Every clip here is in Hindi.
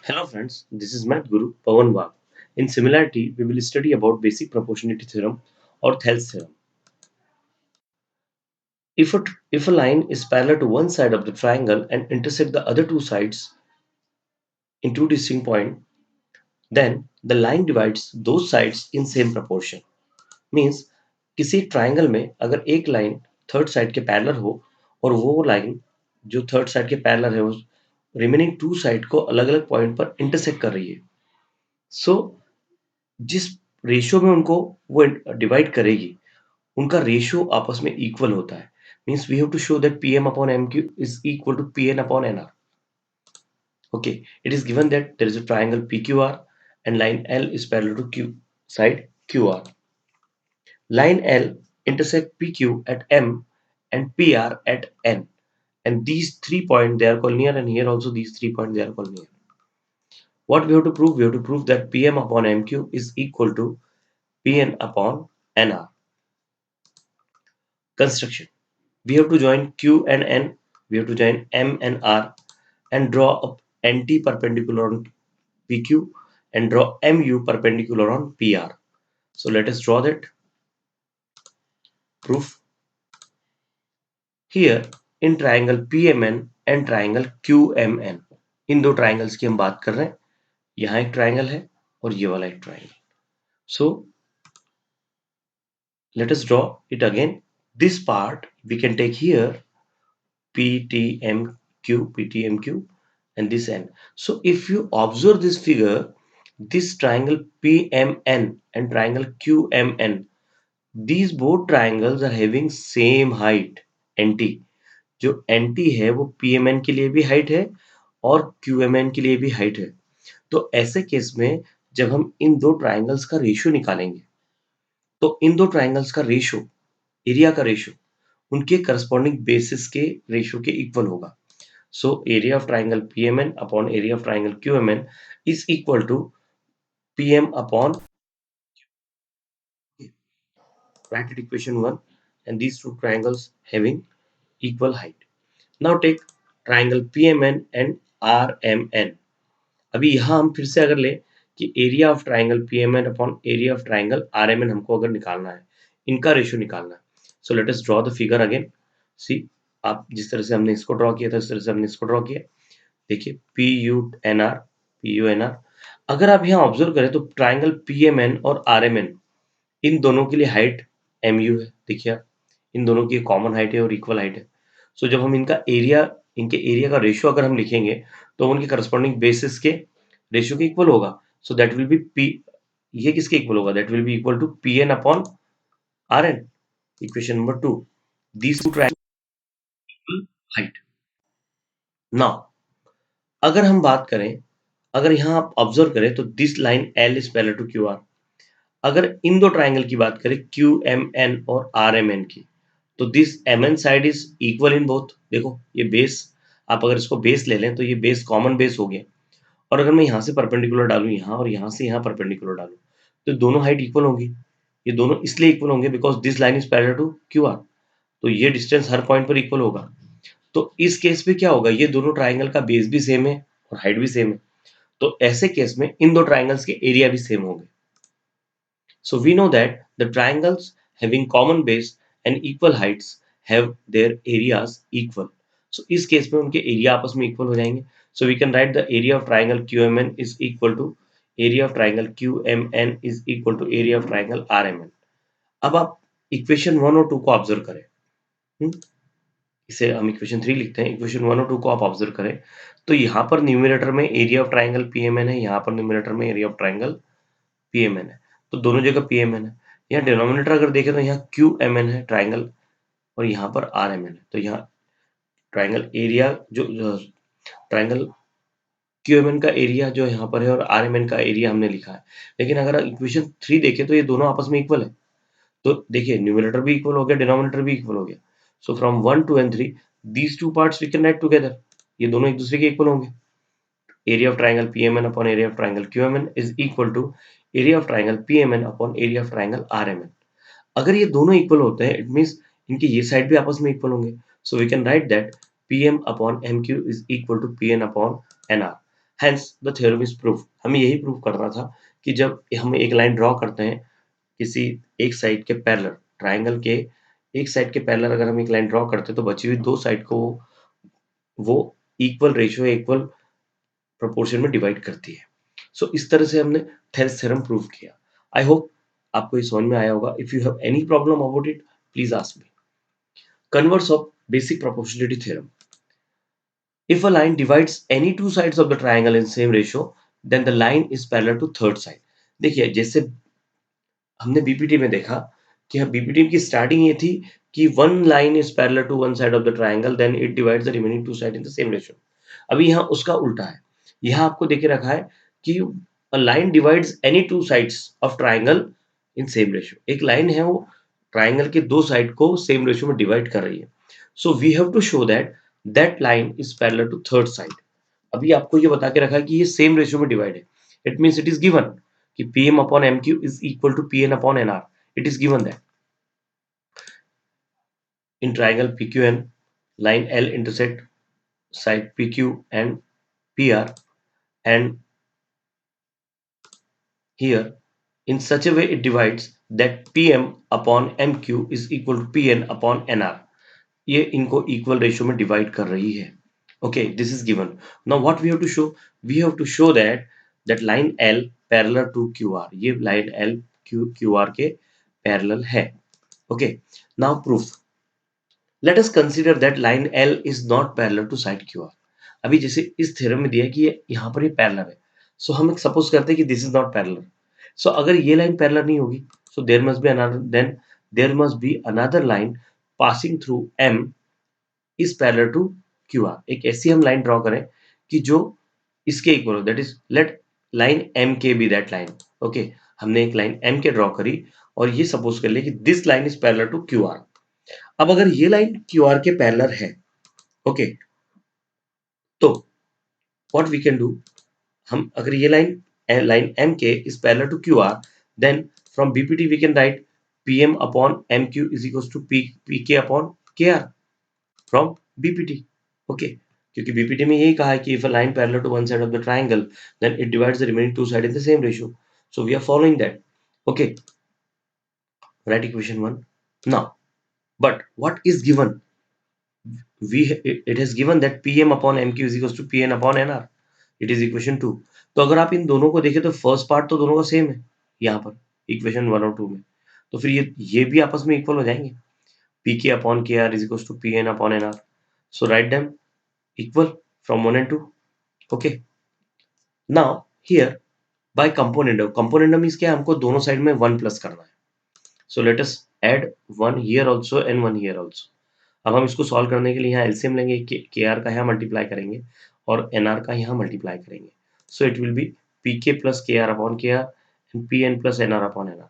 Hello friends, this is Math Guru Pawan Wag. In similarity, we will study about basic proportionality theorem or Thales theorem. If a line is parallel to one side of the triangle and intersect the other two sides in two distinct points, then the line divides those sides in same proportion. Means किसी ट्राइंगल में अगर एक लाइन थर्ड साइड के पैरेलल हो और वो लाइन जो थर्ड साइड के पैरेलल है उस रिमेनिंग टू साइड को अलग अलग पॉइंट पर इंटरसेक्ट कर रही है सो जिस रेशियो में उनको वो डिवाइड करेगी उनका रेशियो आपस में इक्वल होता है means we have to show that P M upon M Q is equal to P N upon N R okay it is given that there is a triangle P Q R and line L is parallel to Q side Q R line L intersect PQ at M and PR at N and these 3 points they are called near and here also these 3 points they are called near. What we have to prove? We have to prove that PM upon MQ is equal to PN upon NR. Construction. We have to join Q and N. We have to join M and R and draw a NT perpendicular on PQ and draw MU perpendicular on PR. So let us draw that. Proof. Here in triangle PMN and triangle QMN इन दो ट्राइंगल्स की हम बात कर रहे हैं यहाँ एक ट्राइंगल है और ये वाला एक triangle so let us draw it again this part we can take here PTMQ and this N so if you observe this figure this triangle PMN and triangle QMN these both triangles are having same height NT जो NT है वो PMN के लिए भी हाइट है और QMN के लिए भी हाइट है तो ऐसे केस में जब हम इन दो ट्राइंगल्स का रेशियो निकालेंगे तो इन दो ट्राइंगल्स का रेशियो एरिया का रेशियो उनके करस्पॉन्डिंग बेसिस के रेशियो के इक्वल होगा so area of triangle PMN upon area of triangle QMN is equal to PM upon write it equation 1 and these two triangles having equal height. Now take triangle PMN and RMN. अभी यहाँ हम फिर से अगर ले कि area of triangle PMN upon area of triangle RMN हमको अगर निकालना है इनका रेशियो निकालना है so let us draw the figure again see आप जिस तरह से हमने इसको ड्रॉ किया था उस तरह से हमने इसको ड्रॉ किया देखिए PUNR अगर आप यहाँ ऑब्जर्व करें तो ट्राइंगल PMN और RMN इन दोनों के लिए हाइट MU है देखिए आप इन दोनों की कॉमन हाइट है और इक्वल हाइट है सो जब हम इनके एरिया का रेशियो अगर हम लिखेंगे तो उनके करस्पॉन्डिंग बेसिस के रेशियो के इक्वल होगा so that will be P ये किसके इक्वल होगा that will be equal to PN upon RN equation number 2 these two triangle height now अगर हम बात करें अगर यहाँ आप ऑब्जर्व करें तो this line L is parallel to QR अगर इन दो ट्राइंगल की बात करें QMN और RMN की तो this MN side is equal in both देखो ये बेस आप अगर इसको बेस ले लें तो ये बेस कॉमन बेस हो गया और अगर मैं यहाँ से परपेंडिकुलर डालूं यहाँ और यहाँ से यहाँ परपेंडिकुलर डालूं तो दोनों हाइट इक्वल होगी ये दोनों इसलिए इक्वल होंगे because this line is parallel to QR तो ये डिस्टेंस हर पॉइंट पर इक्वल होगा तो इस केस में क्या होगा ये दोनों ट्राइंगल का बेस भी सेम है और हाइट भी सेम है तो ऐसे केस में इन दो ट्राइंगल्स के एरिया भी सेम होंगे so we know that the triangles having common base and equal heights have their areas equal so इस केस में उनके एरिया आपस में इक्वल हो जाएंगे so we can write the area of triangle QMN is equal to area of triangle QMN is equal to area of triangle RMN अब आप इक्वेशन 1 और 2 को ऑब्जर्व करें इसे हम इक्वेशन 3 लिखते हैं इक्वेशन 1 और 2 को आप ऑब्जर्व करें तो यहाँ पर न्यूमरेटर में एरिया ऑफ ट्राइंगल PMN है यहाँ पर न्यूमरेटर में एरिया ऑफ ट्राइंगल PMN है तो दोनों जगह PMN है यहाँ डिनोमिनेटर अगर देखें तो यहाँ QMN है ट्राइंगल और यहाँ पर RMN है तो यहाँ ट्राइंगल एरिया जो ट्राइंगल QMN का एरिया जो यहाँ पर है और RMN का एरिया हमने लिखा है लेकिन अगर इक्वेशन 3 देखें तो ये दोनों आपस में इक्वल है तो देखिए न्यूमरेटर भी इक्वल हो गया डिनोमिनेटर भी इक्वल हो गया so from 1 2 and 3 these two parts we can write together ये दोनों एक दूसरे के इक्वल होंगे area of triangle PMN upon area of triangle QMN is equal to area of triangle PMN upon area of triangle RMN. अगर ये दोनों इक्वल होते हैं इट मींस इनके ये साइड भी आपस में इक्वल होंगे so we can write that PM upon MQ is equal to PN upon NR. Hence the theorem is proved। हमें यही प्रूव करना था कि जब हम एक लाइन ड्रॉ करते हैं किसी एक साइड के पैरेलल, ट्राइंगल के एक साइड के पैरेलल अगर हम एक लाइन ड्रॉ करते हैं तो बची हुई दो साइड को वो इक्वल रेशियो, इक्वल प्रोपोर्शन में डिवाइड करती है। सो इस तरह से हमने थेल्स थ्योरम प्रूव किया। आई होप आपको ये समझ में आया होगा। If you have any problem about it, please ask me. Converse of basic proportionality theorem. If a line divides any two sides of the triangle in same ratio, then the line is parallel to third side। देखिए जैसे हमने बीपीटी में देखा कि बीपीटी की स्टार्टिंग ये थी कि one line is parallel to one side of the triangle, then it divides the remaining two side in the same ratio. अभी यहाँ उसका उल्टा है। यहाँ आपको देखे रखा है कि a line divides any two sides of triangle in same ratio। एक लाइन है वो ट्राइंगल के दो साइड को सेम रेशियो में डिवाइड कर रही है। So we have to show that that line is parallel to third side. अभी आपको ये बता के रखा है कि ये सेम रेशियो में डिवाइड है। It means it is given कि Pm upon Mq is equal to Pn upon Nr। It is given that in triangle PQN, line L intersect side PQ and PR, and here in such a way it divides that Pm upon Mq is equal to Pn upon Nr। ये इनको इक्वल रेशियो में डिवाइड कर रही है। Okay, this is given. Now what we have to show, we have to show that that line L parallel to QR, ये लाइन L QR के पैरेलल है। Okay, now proof. Let us consider that line L is not parallel to side QR। अभी जैसे इस थ्योरम में दिया है कि ये यहाँ पर ये पैरेलल है, सो हम सपोज करते हैं कि this is not parallel. So अगर ये लाइन पैरेलल नहीं होगी, so there must be another, then there must be another line passing through M is parallel to QR। एक ऐसी हम लाइन ड्रॉ करें कि जो इसके इक्वल हो, that is let line M K be that line. Okay, हमने एक लाइन एम के ड्रॉ करी और ये सपोज कर ले कि this line is parallel to QR। अब अगर ये लाइन QR के पैरेलल है, ओके, तो व्हाट वी कैन डू, हम अगर ये line M K is parallel to QR, then from BPT we can write Pm upon MQ is equal to PK upon KR from BPT. Okay, क्योंकि बीपीटी में यही कहा है कि if a line parallel to one side of the triangle then it divides the remaining two side in the same ratio. So we are following that. Okay, write equation 1 now, but what is given, it has given that Pm upon Mq is equals to Pn upon Nr। it is equation 2। तो अगर आप इन दोनों को देखें तो फर्स्ट पार्ट तो दोनों का सेम है यहाँ पर इक्वेशन 1 और 2 में, तो फिर ये भी आपस में इक्वल हो जाएंगे। Pk upon Kr is equals to Pn upon Nr। so write them equal from 1 and 2। okay, now here by componendum means क्या है, हमको दोनों साइड में 1 प्लस करना है। so let us add 1 here also and 1 here also। अब हम इसको सॉल्व करने के लिए यहाँ एलसीएम लेंगे, के आर का यहाँ मल्टीप्लाई करेंगे और एन आर का यहाँ मल्टीप्लाई करेंगे। So it will be P K plus K R upon K R and P N plus N R upon N R.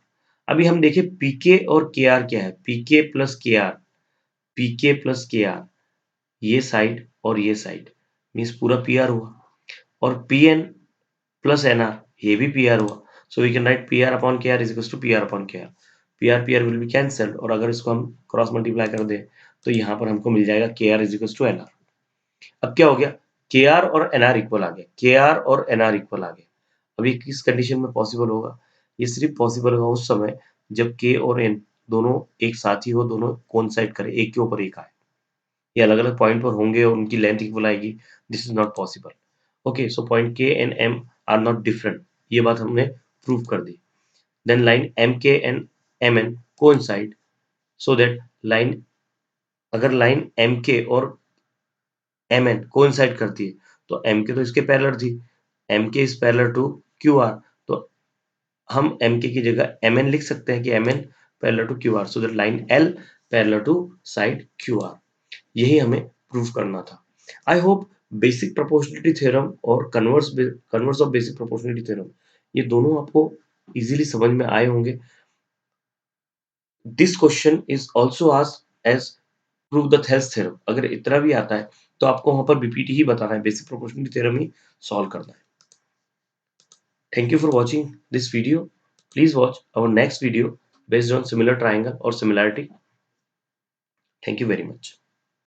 अभी हम देखें पी के और के आर क्या है, P K plus K R, P K plus K R, ये साइड और ये साइड मीन्स पूरा पी आर हुआ, और P N plus N R ये भी पी आर हुआ। So we can write P R upon K R is equals to P R upon K R. P R will be cancelled, और अगर इसको हम क्रॉस मल्टीप्लाई कर दें तो यहाँ पर हमको मिल जाएगा K R is equals to N R. अब क्या हो गया, के आर और एन आर इक्वल आ गया, के आर और एन आर इक्वल आ गया। अब ये किस कंडीशन में पॉसिबल होगा, ये सिर्फ पॉसिबल होगा उस समय जब के और एन दोनों एक साथ ही हो, दोनों कोइंसाइड करे, एक के ऊपर एक आए। ये अलग अलग पॉइंट पर होंगे और उनकी लेंथ इक्वल आएगी, this is not possible. Okay, so point K and M are not different, ये बात हमने प्रूव कर दी। Then line M K and M N coincide, so that line, अगर लाइन एम के और एम एन कोइंसाइड करती है तो एम के तो इसके पैरेलल थी, M K is parallel to Q R, तो हम एम के की जगह एम एन लिख सकते हैं कि M N parallel to Q R, so that line L parallel to side Q R. यही हमें प्रूफ करना था। I hope basic proportionality theorem और converse of basic proportionality theorem ये दोनों आपको इजीली समझ में आए होंगे। This question is also asked as prove the Thales theorem. अगर इतना भी आता है तो आपको वहां पर बीपीटी ही बताना है, बेसिक प्रोपोर्शनलिटी थ्योरम ही सॉल्व करना है। Thank you for watching this video. Please watch our next video based on similar triangle और similarity. Thank you very much.